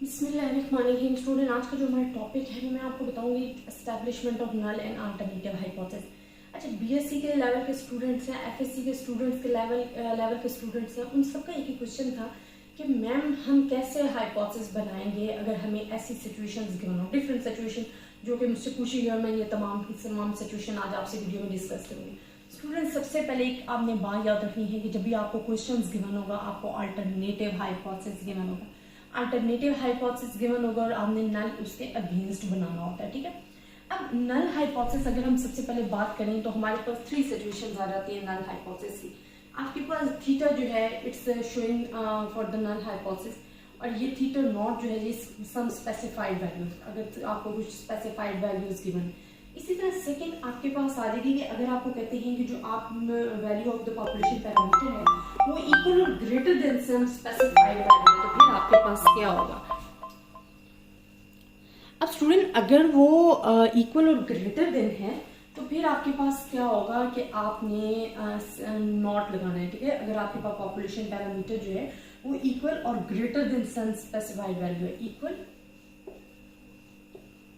बिस्मिल्लाहिर्रहमानिर्रहीम। स्टूडेंट, आज का जो हमारा टॉपिक है मैं आपको बताऊंगी establishment of null and alternative hypothesis. अच्छा, बीएससी के लेवल के स्टूडेंट्स हैं, एफएससी के स्टूडेंट्स के लेवल के स्टूडेंट्स हैं, उन सबका एक ही क्वेश्चन था कि मैम हम कैसे हाइपोथेसिस बनाएंगे अगर हमें ऐसी सिचुएशंस गिवन हो, डिफरेंट सिचुएशन जो कि मुझसे पूछी गई और मैं ये तमाम सिचुएशन आज आपसे वीडियो में डिस्कस करूंगी। स्टूडेंट, सबसे पहले एक आपने बात याद रखनी है कि जब भी आपको क्वेश्चंस गिवन होगा आपको अल्टरनेटिव हाइपोथेसिस गिवन होगा। अल्टरनेटिव हाइपोथेसिस गिवन होगा और आपने नल उसके अगेंस्ट बनाना होता है, ठीक है। अब नल हाइपोथेसिस अगर हम सबसे पहले बात करें तो हमारे पास 3 सिचुएशंस आ जाती है नल हाइपोथेसिस की। आपके पास थीटा जो है it's showing for the null hypothesis, और ये थीटा नॉट जो है ये सम स्पेसिफाइड वैल्यूज, अगर आपको कुछ स्पेसिफाइड वैल्यूज गिवन। इसी तरह सेकंड आपके पास आ जाएगी कि अगर आपको कहते हैं कि जो आप value of the population parameter है वो इक्वल और greater than some specified value, तो फिर आपके पास क्या होगा। अब स्टूडेंट, अगर वो इक्वल और ग्रेटर देन है तो फिर आपके पास क्या होगा कि आपने नॉट लगाना है, ठीक है। अगर आपके पास पॉपुलेशन पैरामीटर जो है वो इक्वल और greater than some specified value है, इक्वल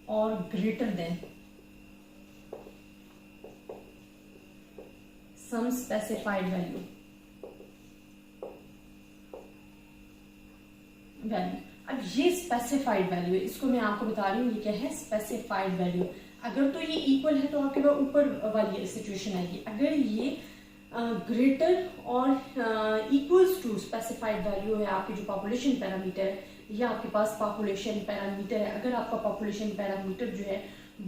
और greater than some specified value। अब ये स्पेसिफाइड वैल्यू है, इसको मैं आपको बता रही हूँ ये क्या है, स्पेसिफाइड वैल्यू। अगर तो ये इक्वल है तो आपके पास ऊपर वाली सिचुएशन आएगी, अगर ये ग्रेटर और इक्वल्स टू स्पेसिफाइड वैल्यू है आपकी जो पॉपुलेशन पैरामीटर है, या आपके पास पॉपुलेशन पैरामीटर है, अगर आपका पॉपुलेशन पैरामीटर जो है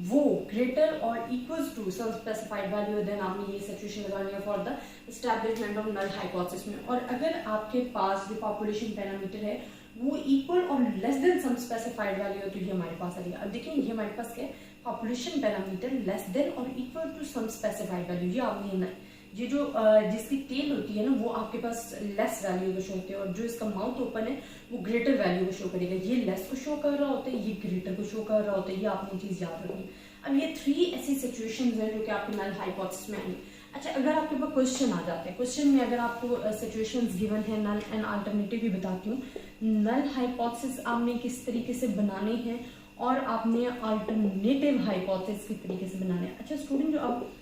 वो ग्रेटर और equals to some specified value, then आपने ये सिचुएशन लगानी है for the establishment of null hypothesis में। और अगर आपके पास जो पॉपुलेशन पैरामीटर है वो इक्वल और less than some specified value है तो ये हमारे पास आ जाएगा। अब देखिए ये हमारे पास क्या है, पॉपुलेशन पैरामीटर लेस देन और equal to some specified value. ये आपने ये जो जिसकी टेल होती है ना वो आपके पास लेस वैल्यू को शो होती है, और जो इसका माउथ ओपन है वो ग्रेटर वैल्यू को शो करेगा। ये लेस को शो कर रहा होता है, ये ग्रेटर को शो कर रहा होता है, ये आपने चीज याद रखनी। अब ये 3 ऐसी सिचुएशंस हैं जो कि आपके नल हाइपोथेसिस में आएंगे। अच्छा, अगर आपके पास क्वेश्चन आ जाते हैं, क्वेश्चन में अगर आपको सिचुएशंस गिवन है, नल एंड अल्टरनेटिव भी बताती हूँ, नल हाइपोथेसिस आपने किस तरीके से बनाने हैं और आपने अल्टरनेटिव हाइपोथेसिस किस तरीके से बनाने हैं। अच्छा स्टूडेंट, जो आप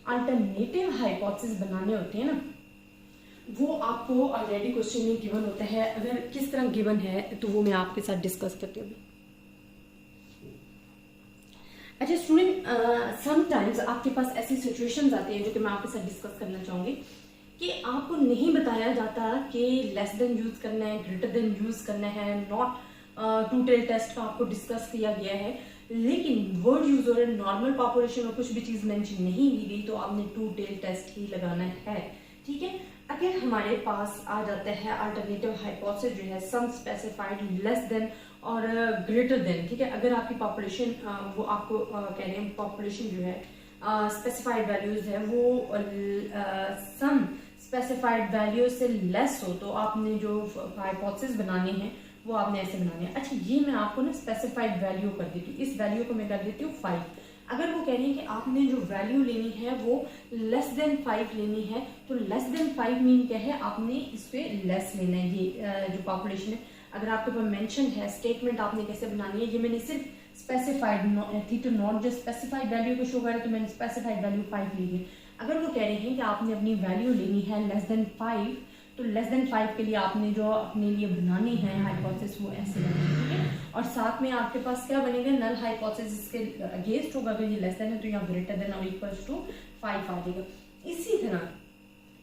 अल्टरनेटिव हाइपोथेसिस बनाने होते हैं ना वो आपको ऑलरेडी क्वेश्चन में गिवन होता है। अगर किस तरह गिवन है तो वो मैं आपके साथ डिस्कस करती हूँ। अच्छा स्टूडेंट, समटाइम्स आपके पास ऐसी सिचुएशंस आती हैं जो कि मैं आपके साथ डिस्कस करना चाहूंगी कि आपको नहीं बताया जाता कि लेस देन यूज करना है, ग्रेटर देन यूज करना है, नॉट टू टेल टेस्ट का आपको डिस्कस किया गया है, लेकिन वर्ड यूज और नॉर्मल पॉपुलेशन और कुछ भी चीज मेंशन नहीं की गई तो आपने टू टेल टेस्ट ही लगाना है, ठीक है। अगर हमारे पास आ जाता है अल्टरनेटिव हाइपोथेसिस जो है सम स्पेसिफाइड लेस देन और ग्रेटर देन, ठीक है। अगर आपकी पॉपुलेशन वो आपको कह रहे हैं पॉपुलेशन जो है स्पेसिफाइड वैल्यूज है वो सम स्पेसिफाइड वैल्यू से लेस हो तो आपने जो हाइपोथेसिस बनानी है वो आपने ऐसे बनानी है। अच्छा, ये मैं आपको ना स्पेसिफाइड वैल्यू कर देती हूँ, इस वैल्यू को मैं कर देती हूँ 5। अगर वो कह रही है कि आपने जो वैल्यू लेनी है वो लेस देन 5 लेनी है तो लेस देन 5 मीन क्या है, आपने इस पे लेस लेना है। ये जो पॉपुलेशन है अगर आपके पास मेंशन है स्टेटमेंट आपने कैसे बनानी है, ये मैंने सिर्फ स्पेसिफाइड थीटा नॉट जो स्पेसिफाइड वैल्यू को शो करे तो मैंने स्पेसिफाइड वैल्यू 5 ली है। अगर वो कह रहे हैं कि आपने अपनी वैल्यू लेनी है लेस देन 5 तो लेस देन 5 के लिए आपने जो अपने लिए बनानी है हाइपोथेसिस वो ऐसे बनेगी, ठीक है। और साथ में आपके पास क्या बनेगा, नल हाइपोथेसिस के अगेंस्ट होगा, अगर ये लेस देन है तो यहाँ ग्रेटर देन और इक्वल्स टू 5 आ जाएगा। इसी तरह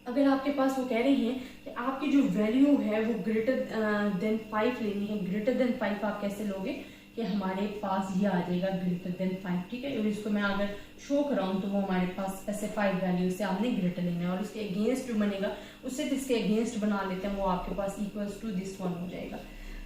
अगर आपके पास वो कह रहे हैं कि आपकी जो वैल्यू है वो ग्रेटर देन 5 लेनी है, ग्रेटर देन 5 आप कैसे लोगे कि हमारे पास ये आ जाएगा ग्रेटर देन 5, ठीक है। और इसको मैं अगर शो कराऊं तो वो हमारे पास स्पेसिफाइड वैल्यू से आपने ग्रेटर लेना है, और इसके अगेंस्ट जो बनेगा उससे इसके अगेंस्ट बना लेते हैं वो आपके पास इक्वल्स टू दिस वन हो जाएगा।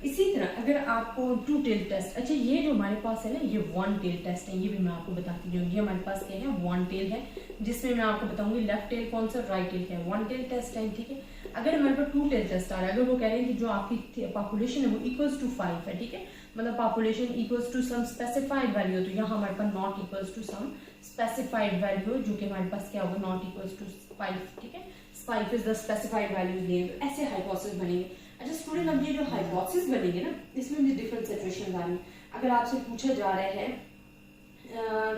इसी तरह अगर आपको टू टेल टेस्ट, अच्छा ये जो हमारे पास है ना ये वन टेल टेस्ट है, ये भी मैं आपको बताती हूँ। ये हमारे पास क्या है, वन टेल है, जिसमें मैं आपको बताऊंगी लेफ्ट टेल कौन सा, राइट टेल है, वन टेल टेस्ट है, ठीक है। अगर हमारे पास टू टेल टेस्ट आ रहा है, अगर वो कह रहे हैं कि जो आपकी पॉपुलेशन है वो इक्वल्स टू 5 है, ठीक है, मतलब population equals to some specified value, तो यहाँ हमारे पास not equals to some specified value जो कि हमारे पास क्या होगा, नॉट इक्वल्स टू 5, ठीक है। 5 इज द स्पेसिफाइड वैल्यू, ऐसे हाइपोथेसिस बनेंगे। अच्छा स्टूडेंट, अब ये जो हाइपोथेसिस बनेंगे ना, इसमें भी डिफरेंट सिचुएशंस आ रही हैं। अगर आपसे पूछा जा रहा है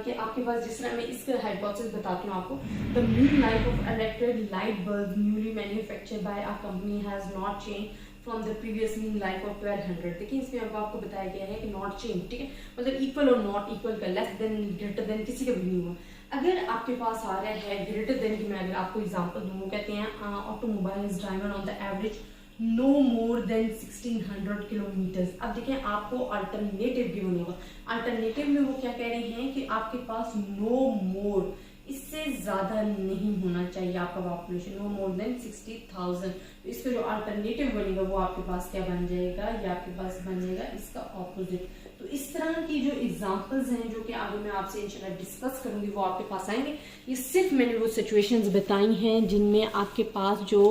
कि आपके पास, जिस तरह मैं इसका हाइपोथेसिस बताती हूँ आपको, the mean life of electric light bulb newly manufactured by a company has not change from the previous mean life of 1200। देखिए इसमें अब आपको बताया गया है कि नॉट चेंज, ठीक है, मतलब इक्वल और नॉट इक्वल का, लेस देन ग्रेटर देन किसी का भी नहीं हुआ। अगर आपके पास आ रहा है ग्रेटर देन की, मैं अगर आपको एग्जांपल दूँ, कहते हैं automobile driver on the average no more than 1600 kilometre. अब देखें आपको अल्टरनेटिव गिवन होगा। अल्टरनेटिव में वो क्या कह रहे हैं कि आपके पास नो मोर, इससे ज्यादा नहीं होना चाहिए आपका पॉपुलेशन, नो मोर देन 60,000। तो इसका जो अल्टरनेटिव बनेगा वो आपके पास क्या बन जाएगा, या आपके पास बन जाएगा इसका ऑपोजिट। तो इस तरह की जो एग्जांपल्स हैं जो कि आगे मैं आपसे इंशाल्लाह डिस्कस करूंगी वो आपके पास आएंगे। ये सिर्फ मैंने वो सिचुएशंस बताई हैं जिनमें आपके पास जो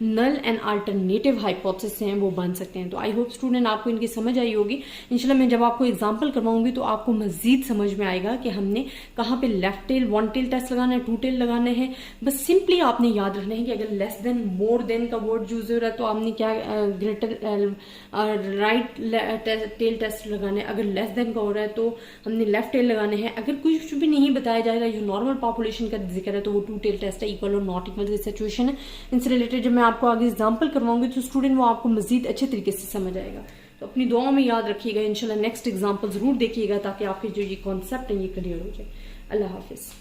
नल एंड अल्टरनेटिव हाइपोथेसिस हैं वो बन सकते हैं। तो आई होप स्टूडेंट आपको इनकी समझ आई होगी। इंशाल्लाह मैं जब आपको एग्जाम्पल करवाऊंगी तो आपको मजीद समझ में आएगा कि हमने कहाँ पे left tail, one tail test लगाना है, टू टेल लगाना है। बस सिंपली आपने याद रखना है कि अगर लेस देन मोर देन का वर्ड यूज हो रहा है तो आपने क्या ग्रेटर राइट टेल टेस्ट लगाना है। अगर लेस देन का हो रहा है तो हमने लेफ्ट टेल लगाने हैं। अगर कुछ भी नहीं बताया जाएगा, जो नॉर्मल पॉपुलेशन का जिक्र है, तो वो टू टेल टेस्ट है, इक्वल और नॉट इक्वल की सिचुएशन है। इनसे रिलेटेड जब मैं आपको आगे एग्जांपल करवाऊंगी तो स्टूडेंट वो आपको मजीद अच्छे तरीके से समझ आएगा। तो अपनी दुआओं में याद रखिएगा। इंशाल्लाह नेक्स्ट एग्जांपल जरूर देखिएगा ताकि आपके जो ये कॉन्सेप्ट है ये क्लियर हो जाए। अल्लाह हाफिज।